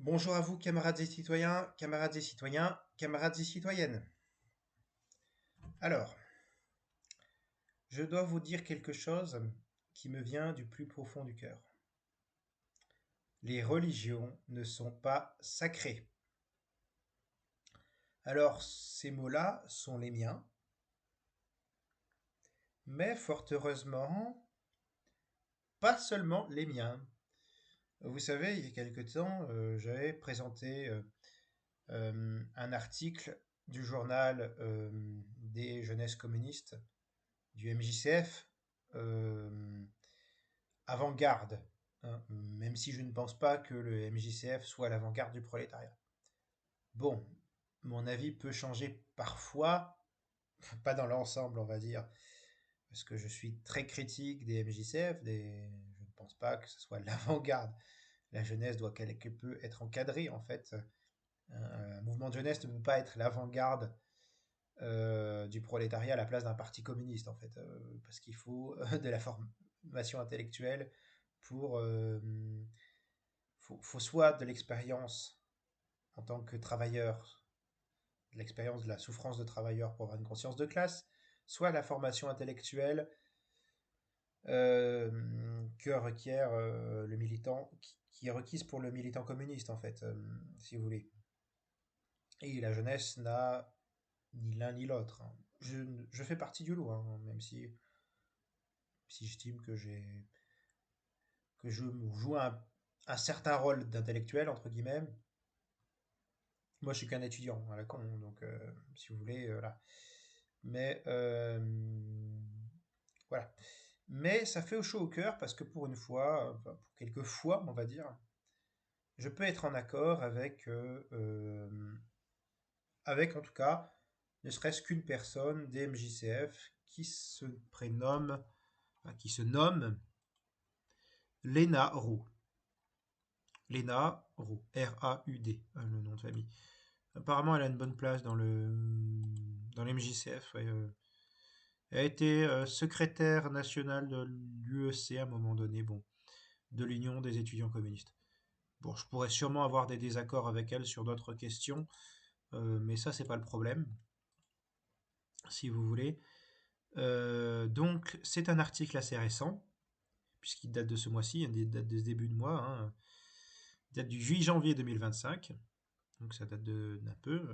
Bonjour à vous, camarades et citoyens, camarades et citoyennes. Alors, je dois vous dire quelque chose qui me vient du plus profond du cœur. Les religions ne sont pas sacrées. Alors, ces mots-là sont les miens, mais fort heureusement, pas seulement les miens. Vous savez, il y a quelque temps, j'avais présenté un article du journal des jeunesses communistes du MJCF, euh, avant-garde, hein, même si je ne pense pas que le MJCF soit l'avant-garde du prolétariat. Bon, mon avis peut changer parfois, pas dans l'ensemble, on va dire, parce que je suis très critique des MJCF, je ne pense pas que ce soit l'avant-garde. La jeunesse doit quelque peu être encadrée, en fait. Un mouvement de jeunesse ne peut pas être l'avant-garde du prolétariat à la place d'un parti communiste, en fait, parce qu'il faut de la formation intellectuelle pour... faut soit de l'expérience en tant que travailleur, de l'expérience de la souffrance de travailleur pour avoir une conscience de classe, soit la formation intellectuelle que requiert le militant, qui est requise pour le militant communiste, en fait, si vous voulez. Et la jeunesse n'a ni l'un ni l'autre, hein. Je fais partie du lot, hein, même si j'estime que je joue un certain rôle d'intellectuel, entre guillemets. Moi, je suis qu'un étudiant à la con, donc si vous voulez, voilà. Mais voilà. Mais ça fait au chaud au cœur parce que pour une fois, enfin, pour quelques fois, on va dire, je peux être en accord avec en tout cas, ne serait-ce qu'une personne des MJCF qui se nomme Léna Roux. Léna Roux, R-A-U-D, le nom de famille. Apparemment, elle a une bonne place dans l'MJCF. Ouais, elle a été secrétaire nationale de l'UEC à un moment donné, bon, de l'Union des étudiants communistes. Bon, je pourrais sûrement avoir des désaccords avec elle sur d'autres questions, mais ça, c'est pas le problème, si vous voulez. Donc, c'est un article assez récent, puisqu'il date de ce mois-ci, il date de ce début de mois, hein, il date du 8 janvier 2025, donc ça date d'un peu,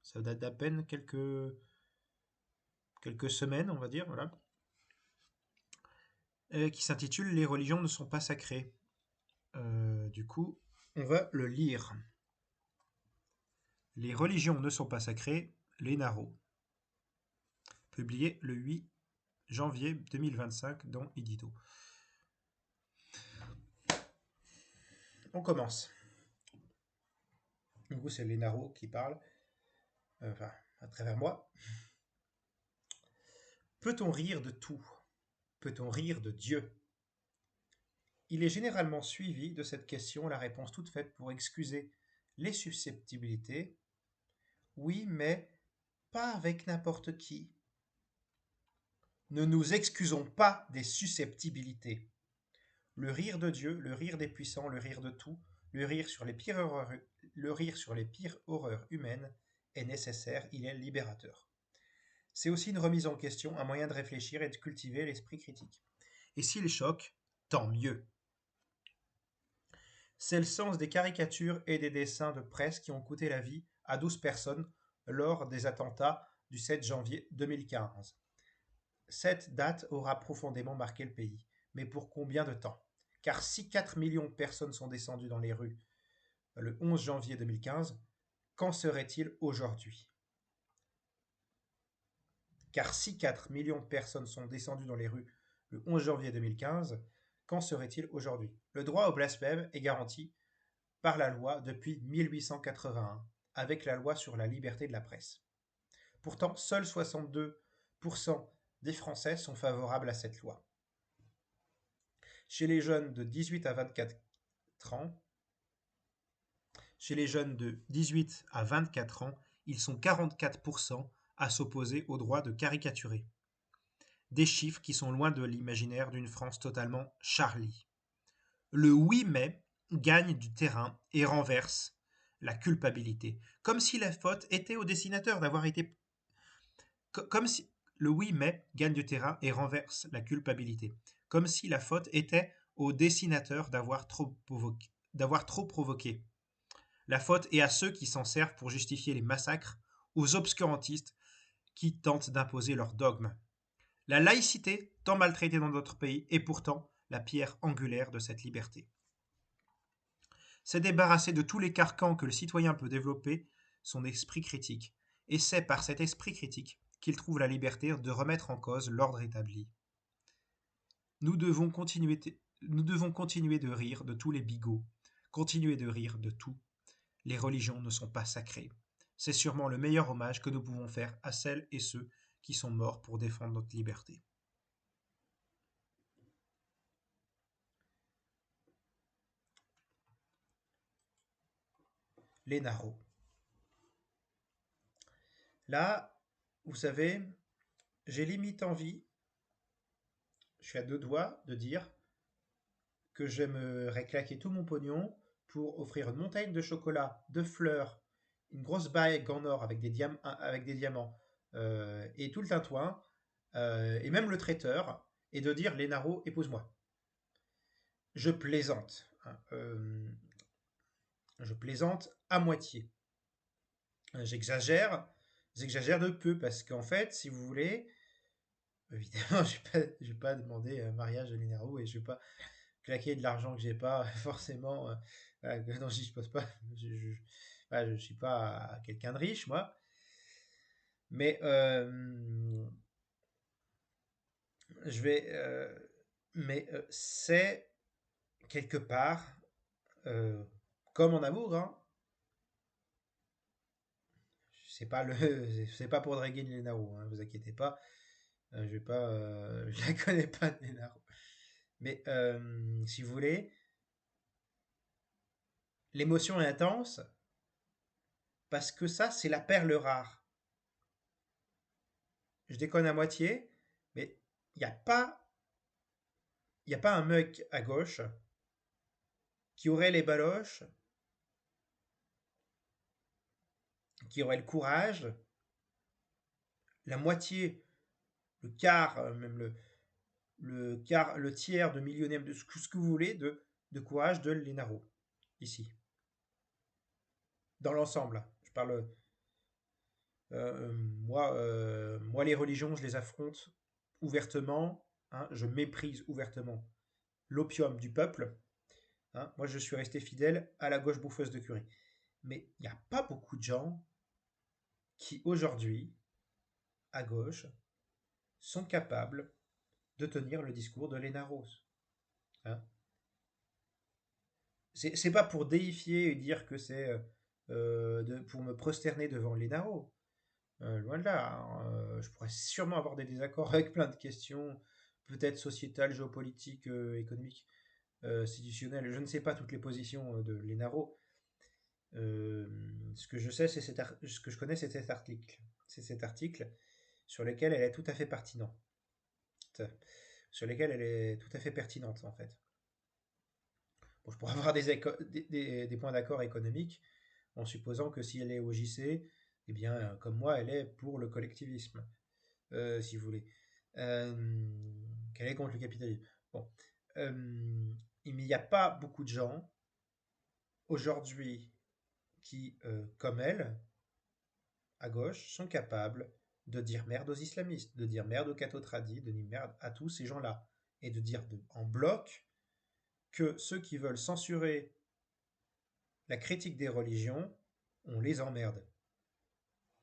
ça date d'à peine quelques semaines, on va dire, voilà, qui s'intitule Les religions ne sont pas sacrées. Du coup, on va le lire. Les religions ne sont pas sacrées, les Naro, publié le 8 janvier 2025 dans Édito. On commence. Du coup, c'est les Naro qui parle, enfin, à travers moi. Peut-on rire de tout? Peut-on rire de Dieu? Il est généralement suivi de cette question la réponse toute faite pour excuser les susceptibilités. Oui, mais pas avec n'importe qui. Ne nous excusons pas des susceptibilités. Le rire de Dieu, le rire des puissants, le rire de tout, le rire sur les pires horreurs humaines est nécessaire, il est libérateur. C'est aussi une remise en question, un moyen de réfléchir et de cultiver l'esprit critique. Et s'il choque, tant mieux. C'est le sens des caricatures et des dessins de presse qui ont coûté la vie à 12 personnes lors des attentats du 7 janvier 2015. Cette date aura profondément marqué le pays. Mais pour combien de temps? Car si 4 millions de personnes sont descendues dans les rues le 11 janvier 2015, qu'en serait-il aujourd'hui? Car si 4 millions de personnes sont descendues dans les rues le 11 janvier 2015, qu'en serait-il aujourd'hui? Le droit au blasphème est garanti par la loi depuis 1881, avec la loi sur la liberté de la presse. Pourtant, seuls 62% des Français sont favorables à cette loi. Chez les jeunes de 18 à 24 ans, Chez les jeunes de 18 à 24 ans, ils sont 44% à s'opposer au droit de caricaturer. Des chiffres qui sont loin de l'imaginaire d'une France totalement Charlie. Le oui mais gagne du terrain et renverse la culpabilité, comme si la faute était au dessinateur d'avoir été... Comme si le oui mais gagne du terrain et renverse la culpabilité, comme si la faute était au dessinateur d'avoir trop provoqué. La faute est à ceux qui s'en servent pour justifier les massacres, aux obscurantistes qui tentent d'imposer leurs dogmes. La laïcité, tant maltraitée dans notre pays, est pourtant la pierre angulaire de cette liberté. C'est débarrasser de tous les carcans que le citoyen peut développer son esprit critique, et c'est par cet esprit critique qu'il trouve la liberté de remettre en cause l'ordre établi. Nous devons continuer, nous devons continuer de rire de tous les bigots, continuer de rire de tout. Les religions ne sont pas sacrées. C'est sûrement le meilleur hommage que nous pouvons faire à celles et ceux qui sont morts pour défendre notre liberté. Les narros. Là, vous savez, j'ai limite envie, je suis à deux doigts de dire que j'aimerais claquer tout mon pognon pour offrir une montagne de chocolat, de fleurs, une grosse bague en or avec des diamants et tout le tintouin, et même le traiteur, et de dire Lénaro, épouse-moi. Je plaisante, hein, je plaisante à moitié. J'exagère, j'exagère de peu parce qu'en fait, si vous voulez, évidemment, je vais pas demander un mariage de Lénaro et je vais pas claquer de l'argent que j'ai pas forcément. Voilà, non, je pose pas. Voilà, je suis pas quelqu'un de riche, moi. Mais je vais. Mais c'est quelque part euh, comme en amour, hein. C'est pas le, c'est pas pour draguer une Lénaro, hein, vous inquiétez pas. Je vais pas, je la connais pas de Lénaro. Mais si vous voulez, l'émotion est intense parce que ça, c'est la perle rare. Je déconne à moitié, mais il n'y a pas, il y a pas un mec à gauche qui aurait les baloches, qui aurait le courage, la moitié, le quart, même le quart, le tiers de millionième de ce que vous voulez de courage de Lénaro ici, dans l'ensemble. Je parle, moi, les religions, je les affronte ouvertement. Hein, je méprise ouvertement l'opium du peuple. Hein, moi, je suis resté fidèle à la gauche bouffeuse de curé. Mais il n'y a pas beaucoup de gens qui, aujourd'hui, à gauche, sont capables de tenir le discours de Léna Rose. Hein. C'est pas pour déifier et dire que c'est pour me prosterner devant Léna Rose. Loin de là. Hein. Je pourrais sûrement avoir des désaccords avec plein de questions, peut-être sociétales, géopolitiques, économiques, institutionnelles. Je ne sais pas toutes les positions de Lénaro. Ce que je sais, ce que je connais, c'est cet article. C'est cet article sur lequel elle est tout à fait pertinente. Sur lequel elle est tout à fait pertinente, en fait. Bon, je pourrais avoir des points d'accord économiques, en supposant que si elle est au JC, eh bien, comme moi, elle est pour le collectivisme, si vous voulez. Euh, Qu'elle est contre le capitalisme. Bon. Il n'y a pas beaucoup de gens aujourd'hui qui, comme elle, à gauche, sont capables de dire merde aux islamistes, de dire merde aux cathotradis, de dire merde à tous ces gens-là, et de dire en bloc que ceux qui veulent censurer la critique des religions, on les emmerde.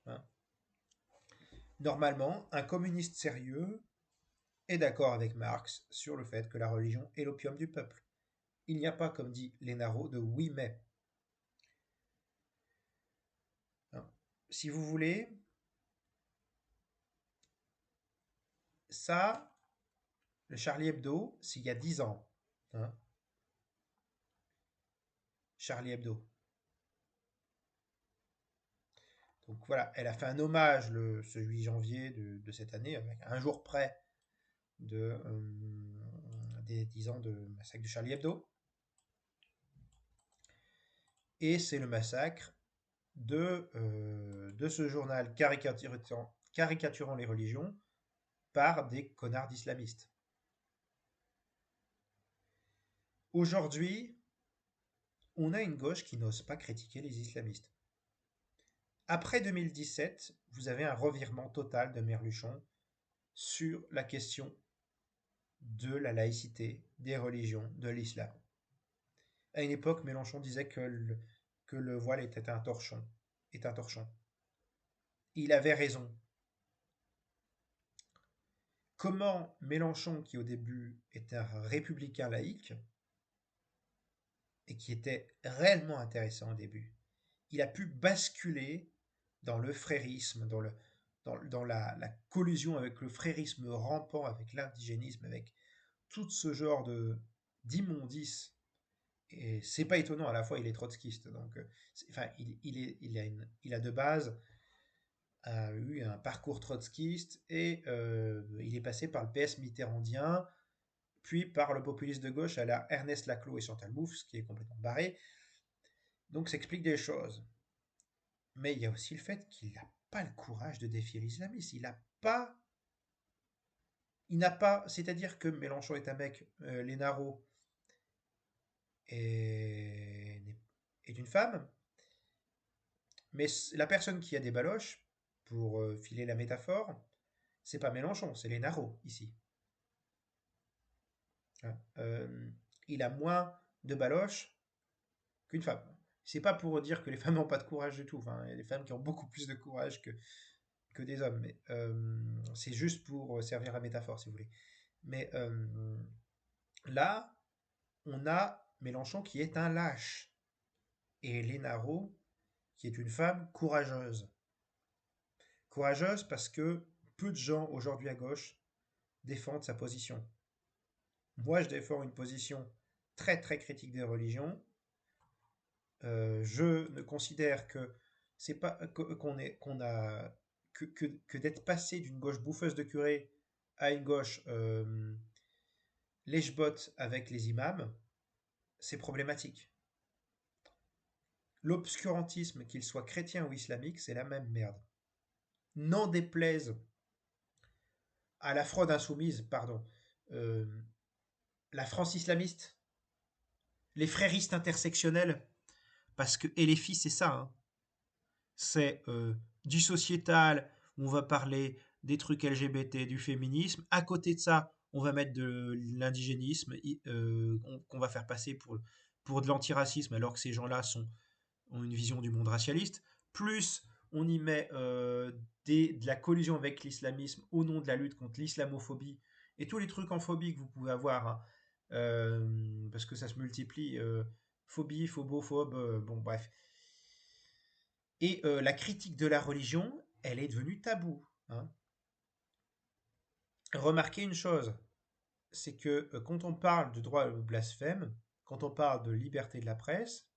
Hein. Normalement, un communiste sérieux est d'accord avec Marx sur le fait que la religion est l'opium du peuple. Il n'y a pas, comme dit Lénaro, de oui mais. Hein. Si vous voulez, ça, le Charlie Hebdo, c'est il y a 10 ans. Hein. Charlie Hebdo. Donc voilà, elle a fait un hommage ce 8 janvier de cette année, avec un jour près des 10 ans de massacre de Charlie Hebdo. Et c'est le massacre de ce journal caricaturant les religions par des connards d'islamistes. Aujourd'hui, on a une gauche qui n'ose pas critiquer les islamistes. Après 2017, vous avez un revirement total de Merluchon sur la question de la laïcité, des religions, de l'islam. À une époque, Mélenchon disait que le voile était un torchon. Est un torchon. Il avait raison. Comment Mélenchon, qui au début était un républicain laïque, et qui était réellement intéressant au début, il a pu basculer dans le frérisme, dans la collusion avec le frérisme rampant, avec l'indigénisme, avec tout ce genre d'immondices. Et c'est pas étonnant, à la fois il est trotskiste, donc enfin, il a de base eu un parcours trotskiste et il est passé par le PS mitterrandien, puis par le populiste de gauche à la Ernest Laclos et Chantal Mouffe, ce qui est complètement barré. Donc ça explique des choses. Mais il y a aussi le fait qu'il n'a pas le courage de défier l'islamisme. Il n'a pas, c'est-à-dire que Mélenchon est un mec, Lénaro est, est une femme, mais la personne qui a des baloches, pour filer la métaphore, c'est pas Mélenchon, c'est Lénaro ici. Hein. Il a moins de baloches qu'une femme. C'est pas pour dire que les femmes n'ont pas de courage du tout. Enfin, il y a des femmes qui ont beaucoup plus de courage que des hommes. Mais c'est juste pour servir la métaphore, si vous voulez. Mais là, on a Mélenchon qui est un lâche. Et Lénaro qui est une femme courageuse. Courageuse parce que peu de gens aujourd'hui à gauche défendent sa position. Moi, je défends une position très très critique des religions. Je ne considère que c'est pas qu'on a que d'être passé d'une gauche bouffeuse de curé à une gauche lèche-botte avec les imams, c'est problématique. L'obscurantisme, qu'il soit chrétien ou islamique, c'est la même merde. N'en déplaise à la fraude insoumise, pardon, euh, la France islamiste, les fréristes intersectionnels, parce que, et les filles, c'est ça, hein. C'est du sociétal, on va parler des trucs LGBT, du féminisme. À côté de ça, on va mettre de l'indigénisme qu'on va faire passer pour de l'antiracisme, alors que ces gens-là ont une vision du monde racialiste. Plus, on y met de la collusion avec l'islamisme au nom de la lutte contre l'islamophobie et tous les trucs en phobie que vous pouvez avoir, hein, parce que ça se multiplie. Phobie, phobophobe, bon bref. Et la critique de la religion, elle est devenue tabou. Hein. Remarquez une chose, c'est que quand on parle de droit au blasphème, quand on parle de liberté de la presse,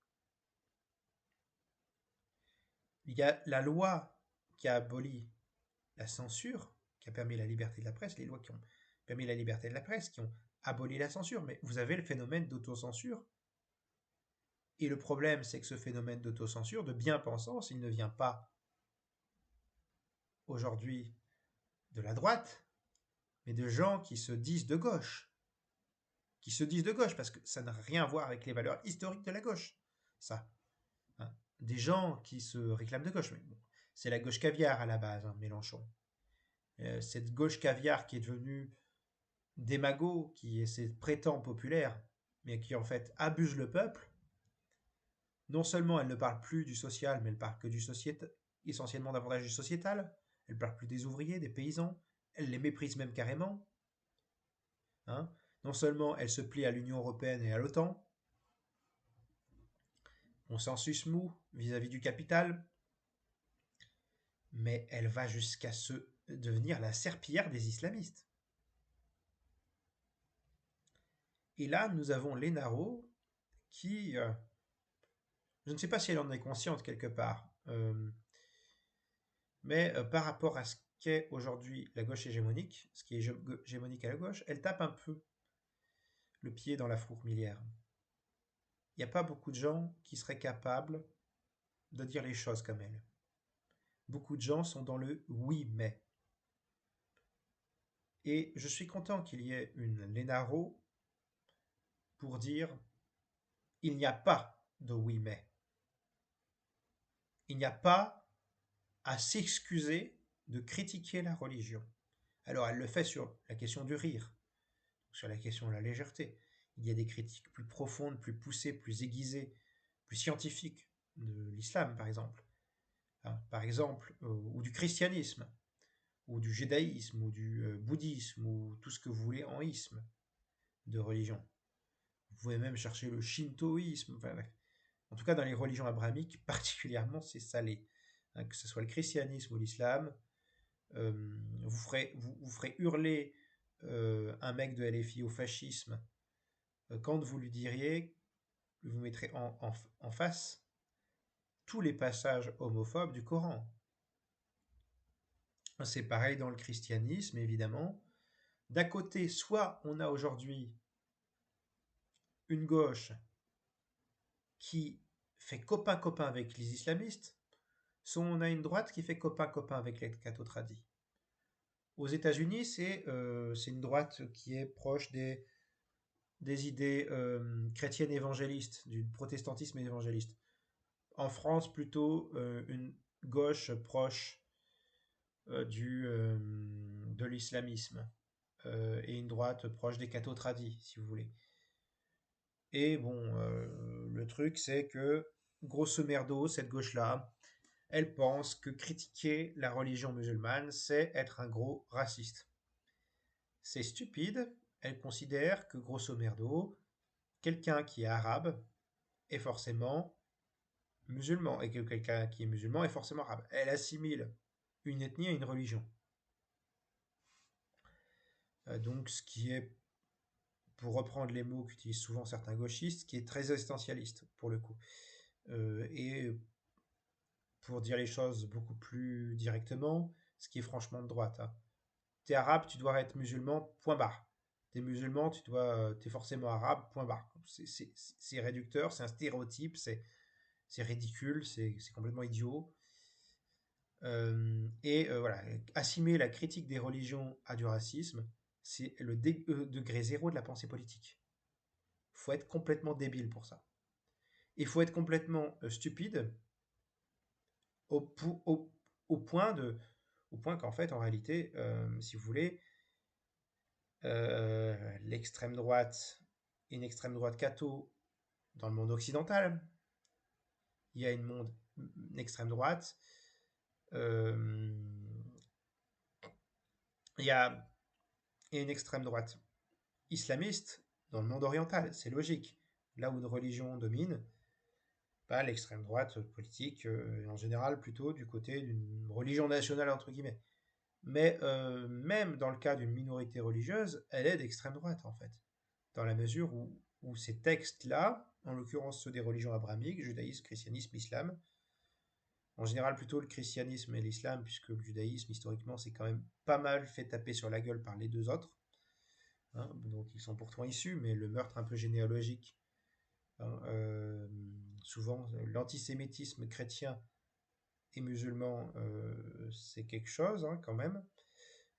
il y a la loi qui a aboli la censure, qui a permis la liberté de la presse, les lois qui ont permis la liberté de la presse, qui ont aboli la censure, mais vous avez le phénomène d'autocensure. Et le problème, c'est que ce phénomène d'autocensure, de bien-pensance, il ne vient pas aujourd'hui de la droite, mais de gens qui se disent de gauche. Qui se disent de gauche, parce que ça n'a rien à voir avec les valeurs historiques de la gauche. Ça. Hein. Des gens qui se réclament de gauche. Mais bon, c'est la gauche caviar à la base, hein, Mélenchon. Cette gauche caviar qui est devenue démago, qui se prétend populaire, mais qui en fait abuse le peuple. Non seulement elle ne parle plus du social, mais elle parle que du sociétal, essentiellement davantage du sociétal. Elle parle plus des ouvriers, des paysans. Elle les méprise même carrément. Hein. Non seulement elle se plie à l'Union européenne et à l'OTAN, consensus mou vis-à-vis du capital, mais elle va jusqu'à se devenir la serpillière des islamistes. Et là, nous avons Lénaro qui, je ne sais pas si elle en est consciente quelque part, mais par rapport à ce qu'est aujourd'hui la gauche hégémonique, ce qui est hégémonique à la gauche, elle tape un peu le pied dans la fourmilière. il n'y a pas beaucoup de gens qui seraient capables de dire les choses comme elle. Beaucoup de gens sont dans le oui mais. Et je suis content qu'il y ait une Lénaro pour dire il n'y a pas de oui mais. Il n'y a pas à s'excuser de critiquer la religion. Alors elle le fait sur la question du rire, sur la question de la légèreté. Il y a des critiques plus profondes, plus poussées, plus aiguisées, plus scientifiques de l'islam, par exemple. Hein, par exemple, ou du christianisme, ou du judaïsme, ou du bouddhisme, ou tout ce que vous voulez en isme de religion. Vous pouvez même chercher le shintoïsme. Enfin, en tout cas, dans les religions abrahamiques, particulièrement, c'est salé. Hein, que ce soit le christianisme ou l'islam, vous ferez hurler un mec de LFI au fascisme quand vous lui diriez, vous mettrez en face tous les passages homophobes du Coran. C'est pareil dans le christianisme, évidemment. D'un côté, soit on a aujourd'hui une gauche qui fait copain-copain avec les islamistes, soit on a une droite qui fait copain-copain avec les cathotradis. Aux États-Unis, c'est une droite qui est proche des idées chrétiennes évangélistes, du protestantisme évangéliste. En France, plutôt une gauche proche de l'islamisme et une droite proche des cathotradis, si vous voulez. Et bon, le truc, c'est que, grosso merdo, cette gauche-là, elle pense que critiquer la religion musulmane, c'est être un gros raciste. C'est stupide. Elle considère que, grosso merdo, quelqu'un qui est arabe est forcément musulman, et que quelqu'un qui est musulman est forcément arabe. Elle assimile une ethnie à une religion. Donc, ce qui est, pour reprendre les mots qu'utilisent souvent certains gauchistes, qui est très essentialiste, pour le coup. Et pour dire les choses beaucoup plus directement, ce qui est franchement de droite. Hein. T'es arabe, tu dois être musulman, point barre. T'es musulman, t'es forcément arabe, point barre. C'est réducteur, c'est un stéréotype, c'est ridicule, c'est complètement idiot. Voilà, assimiler la critique des religions à du racisme, c'est le degré zéro de la pensée politique. Il faut être complètement débile pour ça. Il faut être complètement stupide au, au, au point au point qu'en fait, en réalité, si vous voulez, l'extrême droite, une extrême droite catho dans le monde occidental, il y a une extrême droite, euh, il y a une extrême droite islamiste dans le monde oriental, c'est logique. Là où une religion domine, bah, l'extrême droite politique, en général plutôt du côté d'une religion nationale, entre guillemets. Mais même dans le cas d'une minorité religieuse, elle est d'extrême droite, en fait. Dans la mesure où ces textes-là, en l'occurrence ceux des religions abrahamiques, judaïsme, christianisme, islam, en général plutôt le christianisme et l'islam, puisque le judaïsme, historiquement, c'est quand même pas mal fait taper sur la gueule par les deux autres, hein, dont ils sont pourtant issus, mais le meurtre un peu généalogique, hein, souvent l'antisémitisme chrétien et musulman, c'est quelque chose, hein, quand même,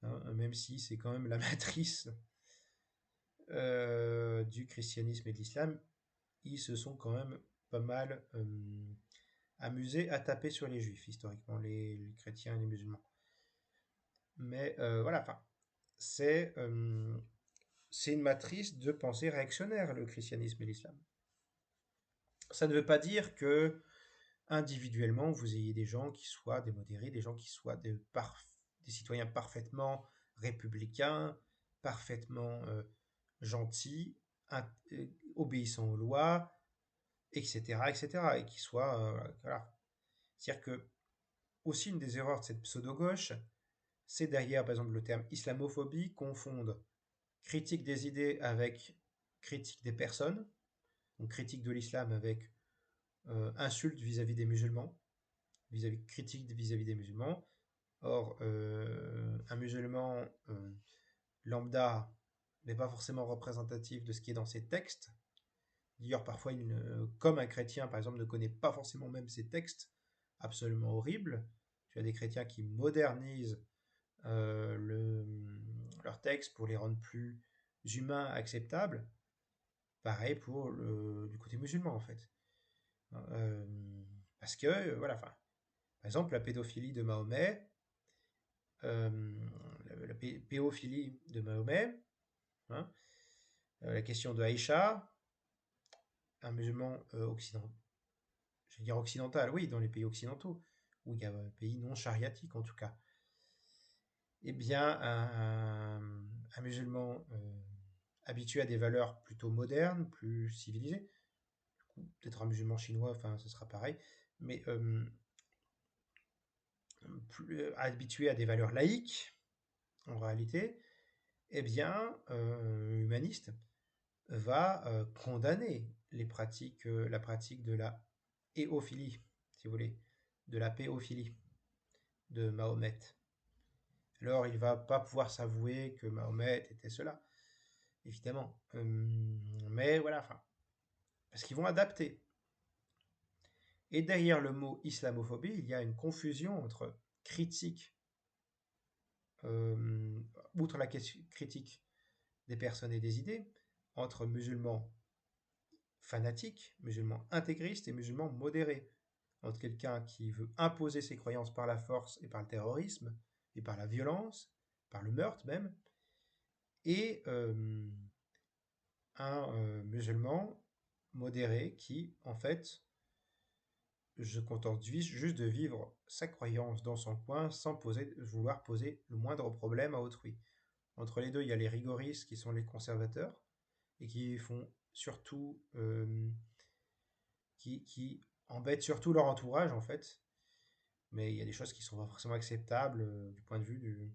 hein, même si c'est quand même la matrice du christianisme et de l'islam, ils se sont quand même pas mal amusés à taper sur les juifs, historiquement, les chrétiens et les musulmans. Mais voilà, enfin, c'est euh, c'est une matrice de pensée réactionnaire, le christianisme et l'islam. Ça ne veut pas dire que individuellement, vous ayez des gens qui soient des modérés, des gens qui soient des citoyens parfaitement républicains, parfaitement gentils, obéissant aux lois, etc., etc., et qui soient... voilà. C'est-à-dire que, aussi, une des erreurs de cette pseudo-gauche, c'est derrière, par exemple, le terme islamophobie, confondre critique des idées avec critique des personnes, donc critique de l'islam avec insulte vis-à-vis des musulmans, critique vis-à-vis des musulmans. Or, un musulman lambda n'est pas forcément représentatif de ce qui est dans ces textes, D'ailleurs, parfois, comme un chrétien, par exemple, ne connaît pas forcément même ces textes absolument horribles, tu as des chrétiens qui modernisent leurs textes pour les rendre plus humains, acceptables. Pareil pour du côté musulman, en fait. Euh, Parce que, voilà, enfin, par exemple, la pédophilie de Mahomet, euh, la péophilie de Mahomet, hein, la question de Aïcha, un musulman occidental, je vais dire occidental, oui, dans les pays occidentaux, ou il y a un pays non chariatique en tout cas, eh bien, un musulman habitué à des valeurs plutôt modernes, plus civilisées, peut-être un musulman chinois, enfin, ce sera pareil, mais plus habitué à des valeurs laïques, en réalité, eh bien, humaniste, va condamner la pratique de la éophilie, si vous voulez, de la péophilie de Mahomet. Alors, il va pas pouvoir s'avouer que Mahomet était cela, évidemment. Mais voilà, enfin, parce qu'ils vont adapter. Et derrière le mot islamophobie, il y a une confusion entre critique, euh, outre la critique des personnes et des idées, entre musulmans fanatiques, musulmans intégristes et musulmans modérés. Entre quelqu'un qui veut imposer ses croyances par la force et par le terrorisme, et par la violence, par le meurtre même, et un musulman modéré qui, en fait, se contente juste de vivre sa croyance dans son coin sans vouloir poser le moindre problème à autrui. Entre les deux, il y a les rigoristes qui sont les conservateurs et qui font surtout, qui embêtent surtout leur entourage en fait. Mais il y a des choses qui sont pas forcément acceptables du point de vue du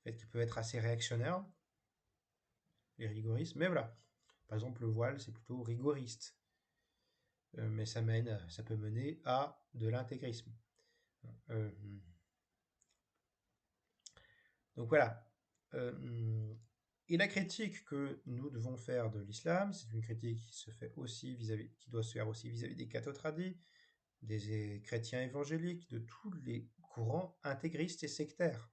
fait qu'ils peuvent être assez réactionnaires, les rigoristes. Mais voilà, par exemple le voile c'est plutôt rigoriste. Mais ça peut mener à de l'intégrisme. Euh, donc voilà. Et la critique que nous devons faire de l'islam, c'est une critique qui se fait aussi qui doit se faire aussi vis-à-vis des cathotradis, des chrétiens évangéliques, de tous les courants intégristes et sectaires.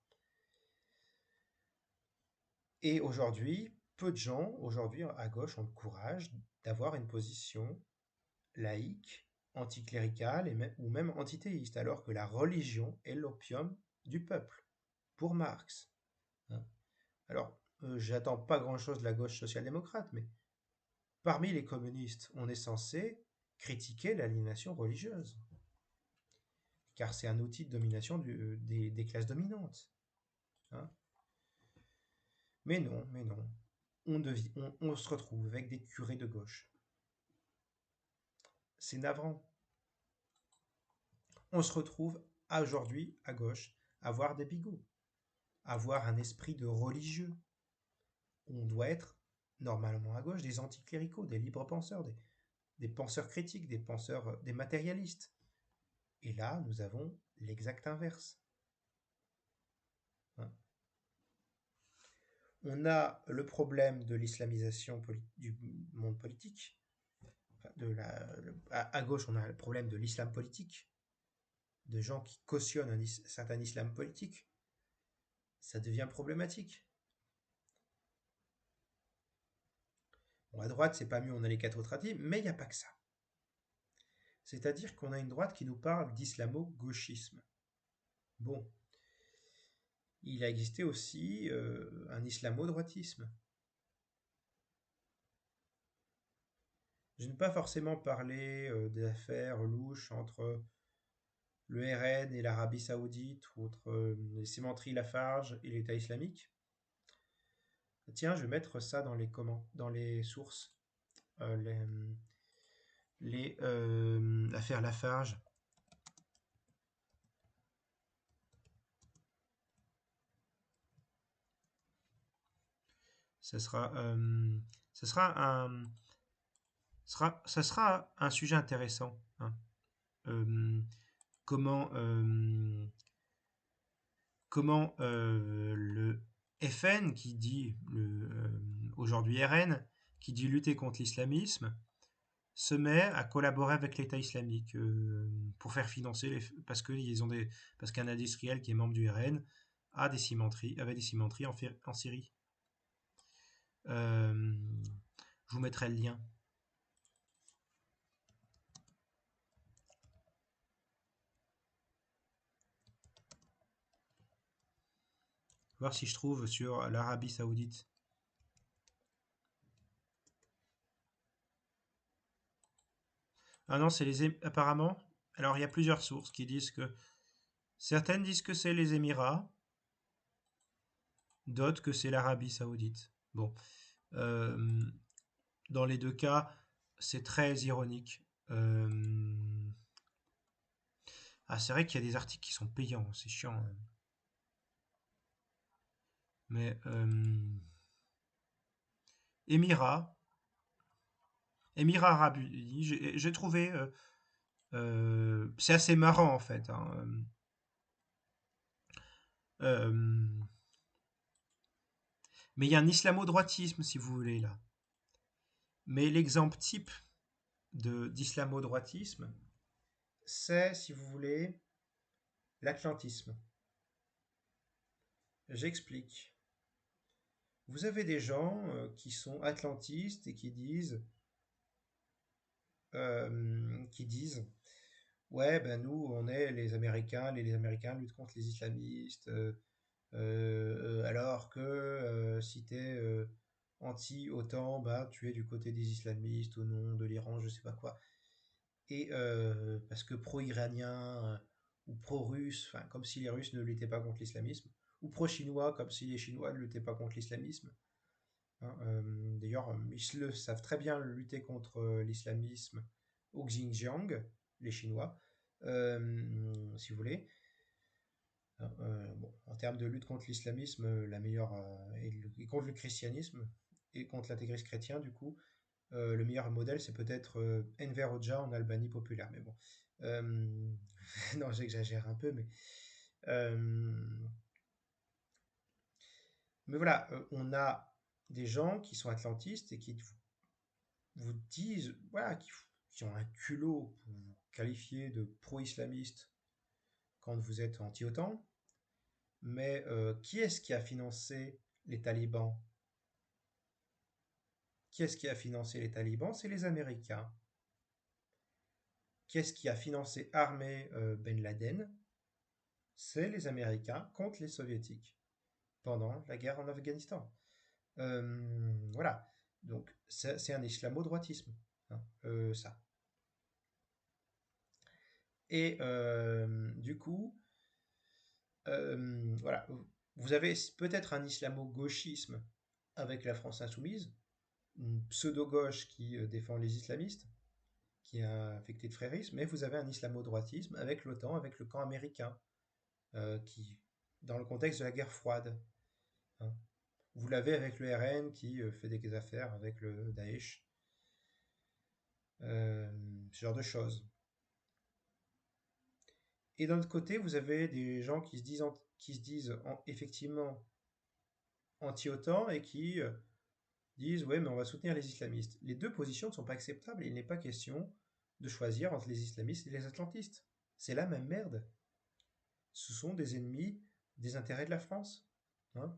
Et aujourd'hui, peu de gens, aujourd'hui à gauche, ont le courage d'avoir une position laïque, anticléricale ou même antithéiste, alors que la religion est l'opium du peuple, pour Marx. Hein. Alors, j'attends pas grand-chose de la gauche social-démocrate, mais parmi les communistes, on est censé critiquer l'aliénation religieuse, car c'est un outil de domination des classes dominantes. Hein. Mais non, mais non. On se retrouve avec des curés de gauche. C'est navrant. On se retrouve aujourd'hui à gauche à voir des bigots, à avoir un esprit de religieux. On doit être normalement à gauche des anticléricaux, des libres penseurs, des penseurs critiques, des penseurs, des matérialistes. Et là, nous avons l'exact inverse. Hein. On a le problème de l'islamisation du monde politique. À gauche, on a le problème de l'islam politique, de gens qui cautionnent un certain islam politique. Ça devient problématique. Bon, à droite, c'est pas mieux, on a les quatre tradis, mais il n'y a pas que ça. C'est-à-dire qu'on a une droite qui nous parle d'islamo-gauchisme. Bon, il a existé aussi un islamo-droitisme. Je n'ai pas forcément parlé d'affaires louches entre le RN et l'Arabie Saoudite, ou entre les cimenteries Lafarge et l'État islamique. Tiens, je vais mettre ça dans les sources. Euh, l'affaire Lafarge. Ce sera, ce sera un, ça sera un sujet intéressant. Hein. Comment le FN, aujourd'hui RN, qui dit lutter contre l'islamisme, se met à collaborer avec l'État islamique pour faire financer parce qu'un industriel qui est membre du RN avait des cimenteries en Syrie. Euh, je vous mettrai le lien. Voir si je trouve sur l'Arabie Saoudite. Ah non, apparemment. Alors il y a plusieurs sources qui disent que certaines disent que c'est les Émirats, d'autres que c'est l'Arabie Saoudite. Bon, euh, dans les deux cas, c'est très ironique. Ah, c'est vrai qu'il y a des articles qui sont payants, c'est chiant, hein. Mais Émirats, Émirats Arabes Unis, j'ai trouvé, c'est assez marrant en fait, hein. Euh, mais il y a un islamo-droitisme, si vous voulez, là. Mais l'exemple type d'islamo-droitisme, c'est, si vous voulez, l'atlantisme. J'explique. Vous avez des gens qui sont atlantistes et qui disent, ouais, ben nous, on est les Américains, les Américains luttent contre les islamistes, alors que si t'es anti-OTAN, bah tu es du côté des islamistes au nom de l'Iran, je sais pas quoi. Et parce que pro-iranien ou pro-russe, enfin, comme si les Russes ne luttaient pas contre l'islamisme, ou pro-chinois, comme si les Chinois ne luttaient pas contre l'islamisme, hein. D'ailleurs, ils le savent très bien lutter contre l'islamisme au Xinjiang, les Chinois, si vous voulez. Bon, en termes de lutte contre l'islamisme, la meilleure, et contre le christianisme, et contre l'intégrisme chrétien, du coup, le meilleur modèle, c'est peut-être Enver Hoxha en Albanie populaire. Mais bon, Euh, non, j'exagère un peu, euh, mais voilà, on a des gens qui sont atlantistes et qui vous disent, voilà, qui ont un culot pour vous qualifier de pro-islamiste quand vous êtes anti-OTAN. Mais qui est-ce qui a financé les talibans? Qui est-ce qui a financé les talibans? C'est les Américains. Qui est-ce qui a financé, armé Ben Laden? C'est les Américains contre les Soviétiques pendant la guerre en Afghanistan. Voilà. Donc, c'est un islamo-droitisme, hein, ça. Et du coup, voilà. Vous avez peut-être un islamo-gauchisme avec la France insoumise, une pseudo-gauche qui défend les islamistes, qui est affecté de frérisme, mais vous avez un islamo-droitisme avec l'OTAN, avec le camp américain, qui, dans le contexte de la guerre froide, hein. Vous l'avez avec le RN qui fait des affaires avec le Daesh, euh, ce genre de choses. Et d'un autre côté, vous avez des gens qui se disent effectivement anti-OTAN et qui disent ouais, mais on va soutenir les islamistes. Les deux positions ne sont pas acceptables et il n'est pas question de choisir entre les islamistes et les atlantistes. C'est la même merde. Ce sont des ennemis des intérêts de la France, hein.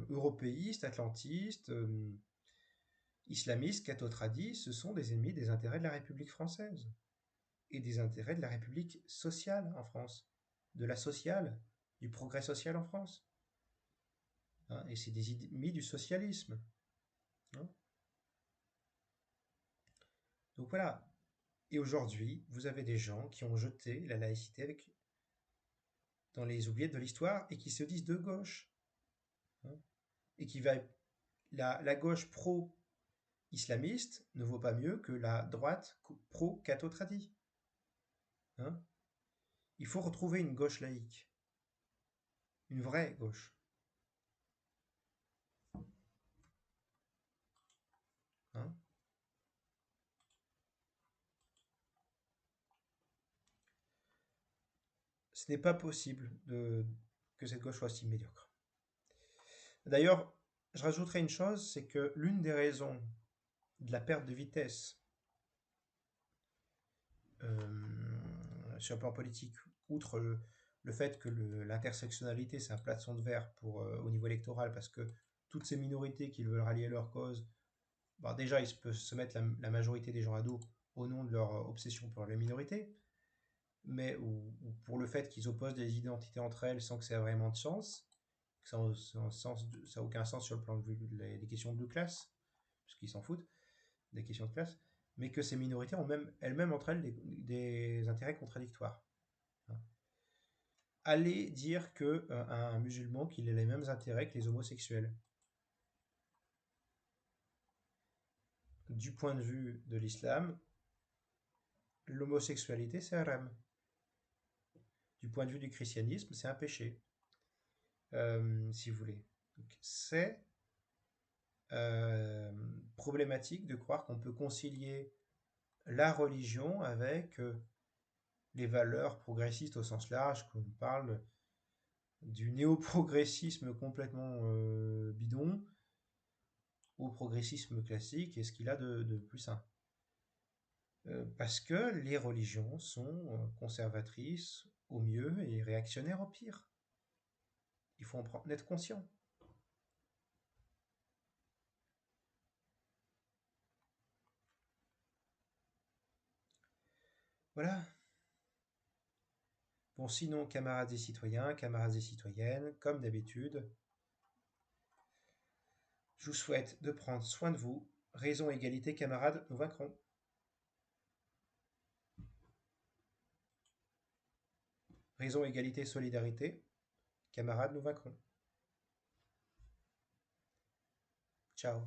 Européistes, atlantistes, islamistes, catho-tradis, ce sont des ennemis des intérêts de la République française et des intérêts de la République sociale en France, de la sociale, du progrès social en France, hein. Et c'est des ennemis du socialisme, hein. Donc voilà. Et aujourd'hui, vous avez des gens qui ont jeté la laïcité dans les oubliettes de l'histoire et qui se disent de gauche, hein. Et qui va la gauche pro-islamiste ne vaut pas mieux que la droite pro-catho-tradi, hein. Il faut retrouver une gauche laïque, une vraie gauche, hein. Ce n'est pas possible que cette gauche soit si médiocre. D'ailleurs, je rajouterai une chose, c'est que l'une des raisons de la perte de vitesse sur le plan politique, outre le fait que l'intersectionnalité, c'est un plastron de verre au niveau électoral, parce que toutes ces minorités qui veulent rallier leur cause, bah, déjà, ils peuvent se mettre la majorité des gens à dos au nom de leur obsession pour les minorités, mais ou pour le fait qu'ils opposent des identités entre elles sans que ça ait vraiment de sens, que ça n'a aucun sens sur le plan de vue des questions de classe, parce qu'ils s'en foutent des questions de classe, mais que ces minorités ont même elles-mêmes entre elles des intérêts contradictoires. Hein. Aller dire que un musulman qu'il ait les mêmes intérêts que les homosexuels. Du point de vue de l'islam, l'homosexualité c'est haram. Du point de vue du christianisme, c'est un péché, si vous voulez. C'est euh, problématique de croire qu'on peut concilier la religion avec les valeurs progressistes au sens large, qu'on parle du néo-progressisme complètement bidon au progressisme classique et ce qu'il a de plus sain. Parce que les religions sont conservatrices au mieux et réactionnaires au pire. Il faut en être conscient. Voilà. Bon, sinon, camarades et citoyens, camarades et citoyennes, comme d'habitude, je vous souhaite de prendre soin de vous. Raison, égalité, camarades, nous vaincrons. Raison, égalité, solidarité, camarades, nous vaincrons. Ciao.